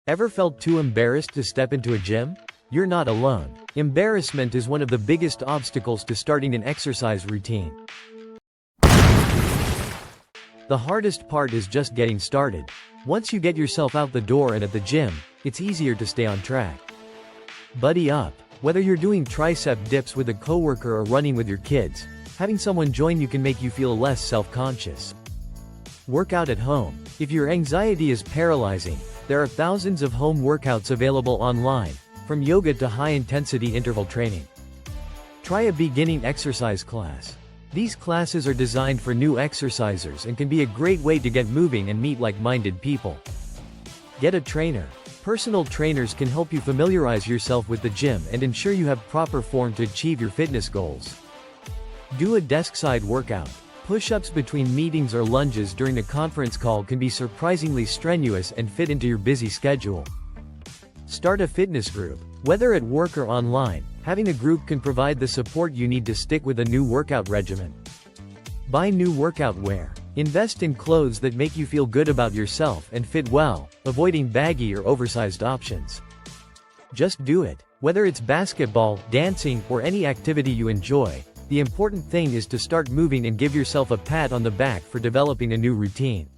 Ever felt too embarrassed to step into a gym? You're not alone. Embarrassment is one of the biggest obstacles to starting an exercise routine. The hardest part is just getting started. Once you get yourself out the door and at the gym, it's easier to stay on track. Buddy up. Whether you're doing tricep dips with a coworker or running with your kids, having someone join you can make you feel less self-conscious. Work out at home. If your anxiety is paralyzing, there are thousands of home workouts available online, from yoga to high-intensity interval training. Try a beginning exercise class. These classes are designed for new exercisers and can be a great way to get moving and meet like-minded people. Get a trainer. Personal trainers can help you familiarize yourself with the gym and ensure you have proper form to achieve your fitness goals. Do a desk-side workout. Push-ups between meetings or lunges during a conference call can be surprisingly strenuous and fit into your busy schedule. Start a fitness group. Whether at work or online, having a group can provide the support you need to stick with a new workout regimen. Buy new workout wear. Invest in clothes that make you feel good about yourself and fit well, avoiding baggy or oversized options. Just do it. Whether it's basketball, dancing, or any activity you enjoy, the important thing is to start moving and give yourself a pat on the back for developing a new routine.